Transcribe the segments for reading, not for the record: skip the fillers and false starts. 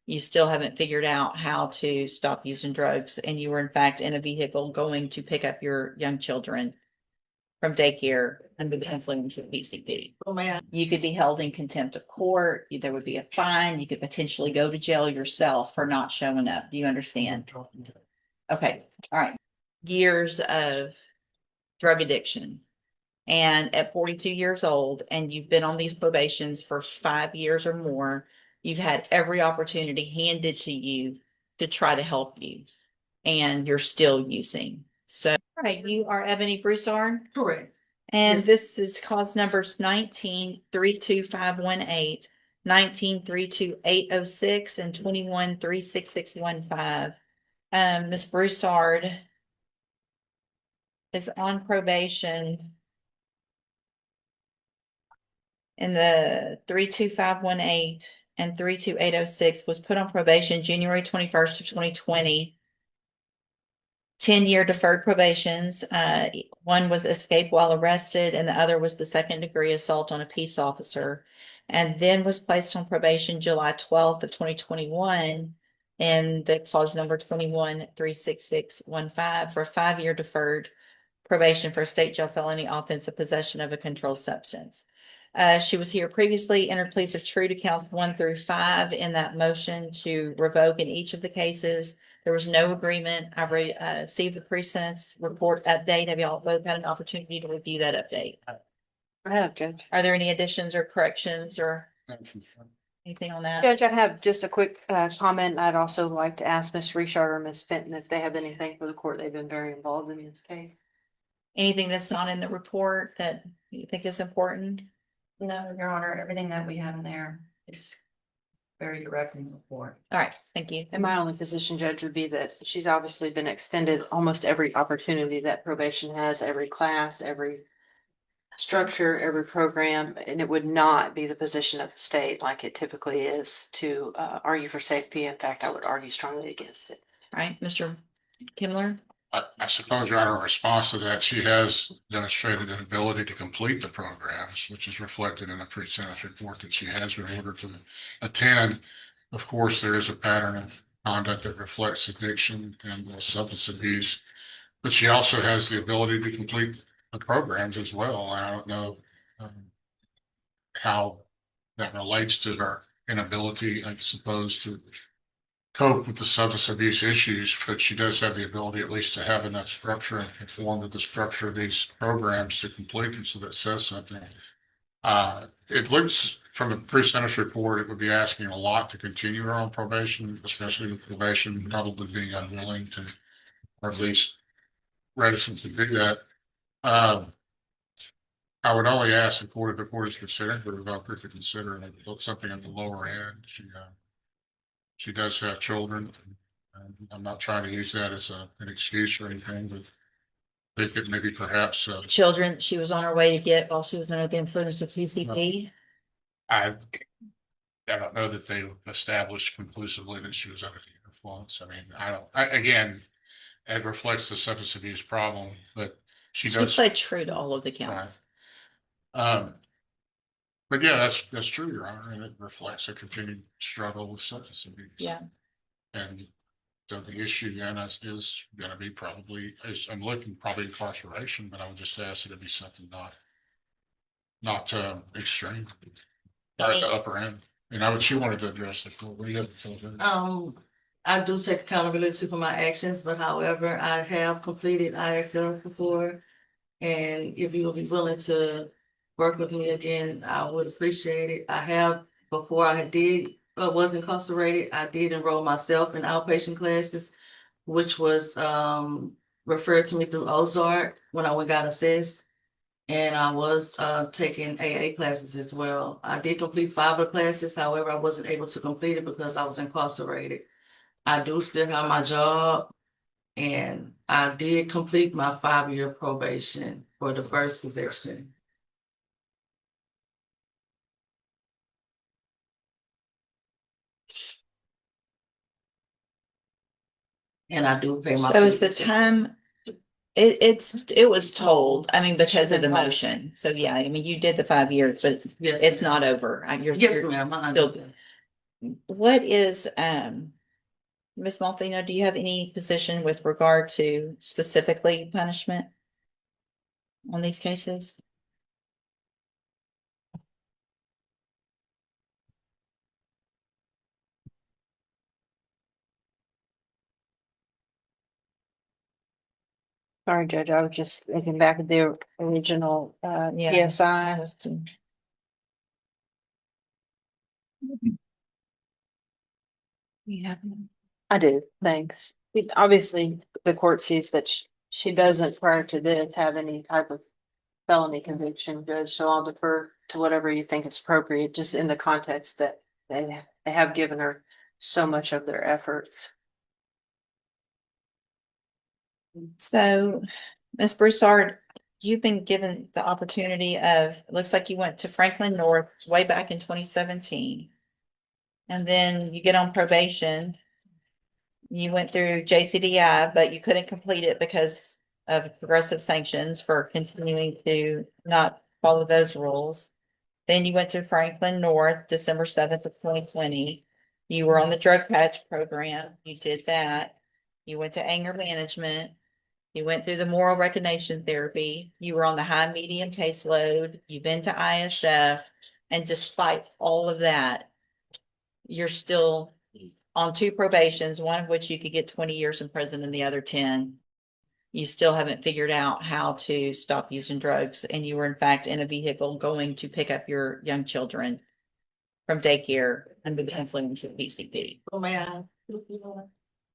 you still haven't figured out how to stop using drugs, and you were in fact in a vehicle going to pick up your young children from daycare under the influence of PCP. Oh, man. You could be held in contempt of court. There would be a fine. You could potentially go to jail yourself for not showing up. Do you understand? Okay. All right. Years of drug addiction. And at 42 years old, and you've been on these probations for 5 years or more, you've had every opportunity handed to you to try to help you, and you're still using. So, all right, you are Ebony Broussard. Correct. And Yes. this is cause numbers 19-32518, 19-32806, and 21-36615. Ms. Broussard is on probation in the 32518 and 32806, was put on probation January 21st of 2020. 10-year deferred probations. One was escape while arrested, and the other was the second-degree assault on a peace officer, and then was placed on probation July 12th of 2021 in the clause number 21-36615 for a 5-year deferred probation for a state jail felony offense of possession of a controlled substance. She was here previously, entered pleas of true to counts 1 through 5 in that motion to revoke in each of the cases. There was no agreement. I received the pre-sentence report update. Have y'all both had an opportunity to review that update? I have, Judge. Are there any additions or corrections or anything on that? Judge, I have just a quick comment. I'd also like to ask Ms. Richard or Ms. Fenton if they have anything for the court. They've been very involved in this case. Anything that's not in the report that you think is important? No, Your Honor, everything that we have in there is very direct in support. All right, thank you. And my only position, Judge, would be that she's obviously been extended almost every opportunity that probation has, every class, every structure, every program, and it would not be the position of the state like it typically is to argue for safety. In fact, I would argue strongly against it. All right, Mr. Kimler. I suppose, Your Honor, in response to that, she has demonstrated an ability to complete the programs, which is reflected in the pre-sentence report that she has been ordered to attend. Of course, there is a pattern of conduct that reflects addiction and substance abuse, but she also has the ability to complete the programs as well. I don't know how that relates to her inability, I suppose, to cope with the substance abuse issues, but she does have the ability at least to have enough structure and conform to the structure of these programs to complete them. So that says something. It looks from the pre-sentence report, it would be asking a lot to continue her on probation, especially with probation probably being unwilling to, or at least reticent to do that. I would only ask the court if the court is considering for the developer to consider something at the lower end. She does have children. And I'm not trying to use that as an excuse or anything, but they could maybe perhaps. Children she was on her way to get while she was under the influence of PCP. I don't know that they established conclusively that she was under the influence. I mean, again, it reflects the substance abuse problem, but she does. She played true to all of the counts. Right. But yeah, that's true, Your Honor, and it reflects a continued struggle with substance abuse. Yeah. And so the issue then is going to be probably, I'm looking probably incarceration, but I would just ask that it be something not extreme, or at the upper end. And she wanted to address the court. What do you have to say? I do take accountability for my actions, but however, I have completed ISL before, and if you will be willing to work with me again, I would appreciate it. I have, before I was incarcerated, I did enroll myself in outpatient classes, which was referred to me through Ozark when I got assessed. And I was taking AA classes as well. I did complete 5 of the classes. However, I wasn't able to complete it because I was incarcerated. I do still have my job, and I did complete my 5-year probation for the first conviction. And I do pay my. So is the time, it was told, I mean, because of the motion. So yeah, I mean, you did the 5 years, but Yes, it's not over. Yes, ma'am. what is, Ms. Malfino, do you have any position with regard to specifically punishment on these cases? Sorry, Judge, I was just thinking back of the original Yeah. PSI. Yeah. I do, thanks. Obviously, the court sees that she doesn't prior to this have any type of felony conviction, Judge, so I'll defer to whatever you think is appropriate, just in the context that they have given her so much of their efforts. So, Ms. Broussard, you've been given the opportunity of, it looks like you went to Franklin North way back in 2017. And then you get on probation. You went through JCDI, but you couldn't complete it because of progressive sanctions for continuing to not follow those rules. Then you went to Franklin North, December 7th of 2020. You were on the drug patch program. You did that. You went to anger management. You went through the moral recognition therapy. You were on the high medium caseload. You've been to ISF. And despite all of that, you're still on 2 probations, one of which you could get 20 years in prison and the other 10. You still haven't figured out how to stop using drugs. And you were in fact in a vehicle going to pick up your young children from daycare under the influence of PCP. Oh, may I?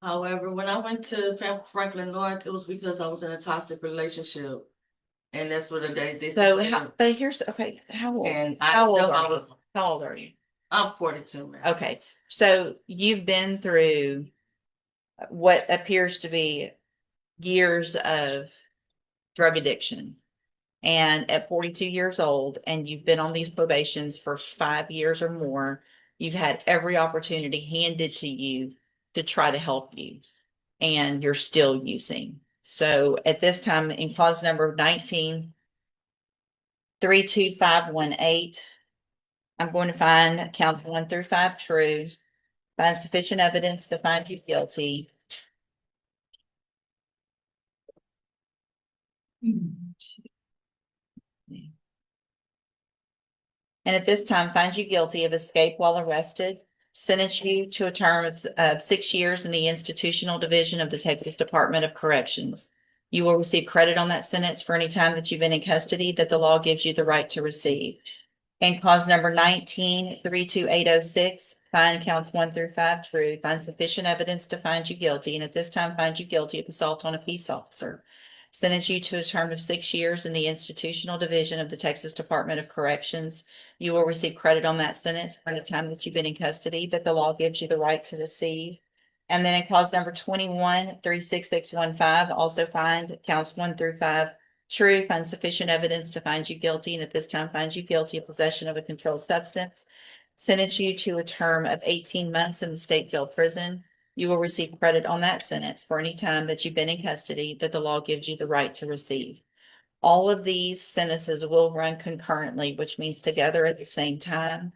However, when I went to Franklin North, it was because I was in a toxic relationship. And that's what they did. So, but here's, okay, how old? And How old are you? How old are you? I'm 42 now. Okay, so you've been through what appears to be years of drug addiction. And at 42 years old, and you've been on these probations for 5 years or more, you've had every opportunity handed to you to try to help you, and you're still using. So at this time, in clause number 19-32518, I'm going to find counts 1 through 5 true, find sufficient evidence to find you guilty. And at this time, find you guilty of escape while arrested, sentence you to a term of 6 years in the institutional division of the Texas Department of Corrections. You will receive credit on that sentence for any time that you've been in custody that the law gives you the right to receive. And cause number 19-32806, find counts 1 through 5 true, find sufficient evidence to find you guilty, and at this time find you guilty of assault on a peace officer. Sentence you to a term of 6 years in the institutional division of the Texas Department of Corrections. You will receive credit on that sentence for the time that you've been in custody that the law gives you the right to receive. And then in cause number 21-36615, also find counts 1 through 5 true, find sufficient evidence to find you guilty, and at this time find you guilty of possession of a controlled substance. Sentence you to a term of 18 months in the state jail prison. You will receive credit on that sentence for any time that you've been in custody that the law gives you the right to receive. All of these sentences will run concurrently, which means together at the same time.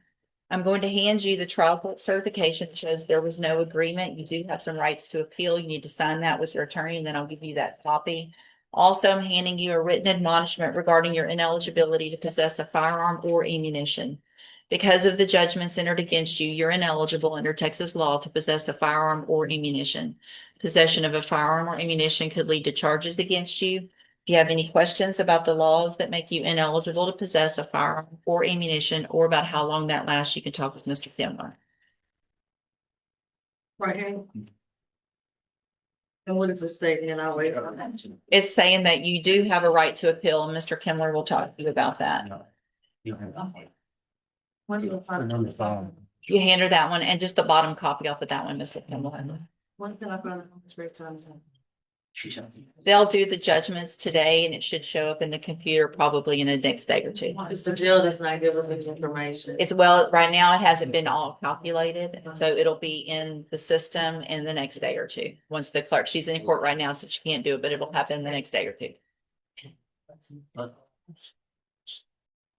I'm going to hand you the trial court certification that shows there was no agreement. You do have some rights to appeal. You need to sign that with your attorney, and then I'll give you that copy. Also, I'm handing you a written admonishment regarding your ineligibility to possess a firearm or ammunition. Because of the judgments entered against you, you're ineligible under Texas law to possess a firearm or ammunition. Possession of a firearm or ammunition could lead to charges against you. If you have any questions about the laws that make you ineligible to possess a firearm or ammunition, or about how long that lasts, you can talk with Mr. Kimler. Right here. And what is the statement? And I'll wait on that. It's saying that you do have a right to appeal, and Mr. Kimler will talk to you about that. When do you find? You hand her that one and just the bottom copy off of that one, Mr. Kimler. When can I find this great time? They'll do the judgments today, and it should show up in the computer probably in the next day or two. It's the jail does not give us this information. It's, well, right now it hasn't been all calculated, so it'll be in the system in the next day or two. Once the clerk, she's in court right now, so she can't do it, but it'll happen the next day or two.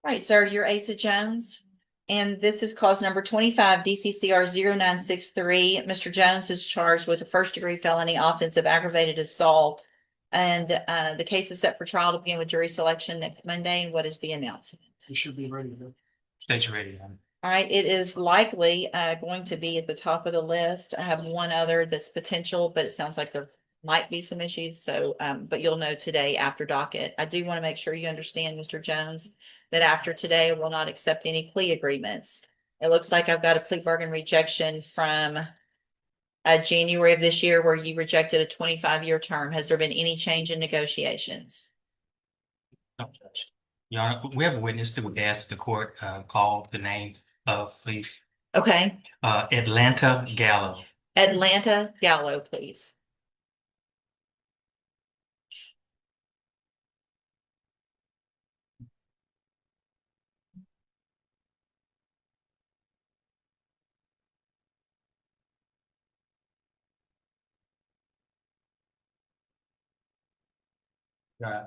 Right, sir, you're Asa Jones. And this is cause number 25, DCCR 0963. Mr. Jones is charged with a first-degree felony offense of aggravated assault. And the case is set for trial to begin with jury selection next Monday. And what is the announcement? You should be ready to. State your ready. All right, it is likely going to be at the top of the list. I have one other that's potential, but it sounds like there might be some issues. So, but you'll know today after docket. I do want to make sure you understand, Mr. Jones, that after today, I will not accept any plea agreements. It looks like I've got a plea bargain rejection from January of this year where you rejected a 25-year term. Has there been any change in negotiations? No, Judge. Your Honor, we have a witness that would ask the court call the name of, please. Okay, Atlanta Gallo. Atlanta Gallo, please.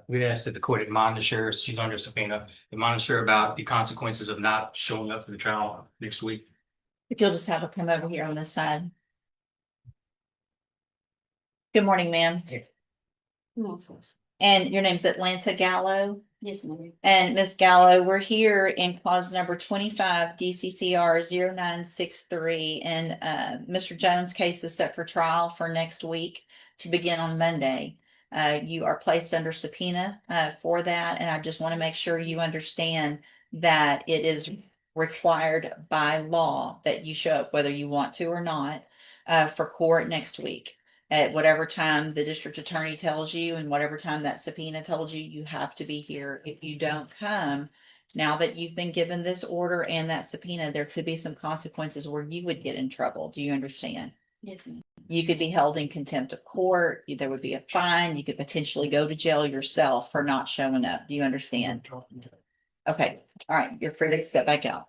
We asked that the court admonish her, she's under subpoena, admonish her about the consequences of not showing up for the trial next week. If you'll just have her come over here on this side. Good morning, ma'am. And your name's Atlanta Gallo? Yes, ma'am. And Ms. Gallo, we're here in clause number 25, DCCR 0963. And Mr. Jones' case is set for trial for next week to begin on Monday. You are placed under subpoena for that. And I just want to make sure you understand that it is required by law that you show up, whether you want to or not, for court next week. At whatever time the district attorney tells you and whatever time that subpoena told you, you have to be here. If you don't come, now that you've been given this order and that subpoena, there could be some consequences where you would get in trouble. Do you understand? Yes, ma'am. You could be held in contempt of court. There would be a fine. You could potentially go to jail yourself for not showing up. Do you understand? Okay. All right. You're free to step back out.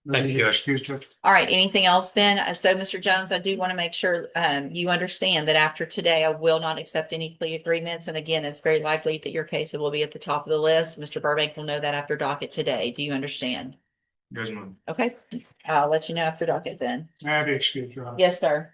Thank you, Judge. All right. Anything else then? So, Mr. Jones, I do want to make sure you understand that after today, I will not accept any plea agreements. And again, it's very likely that your case will be at the top of the list. Mr. Burbank will know that after docket today. Do you understand? Yes, ma'am. Okay. I'll let you know after docket then. May I be excused, Your Honor? Yes, sir.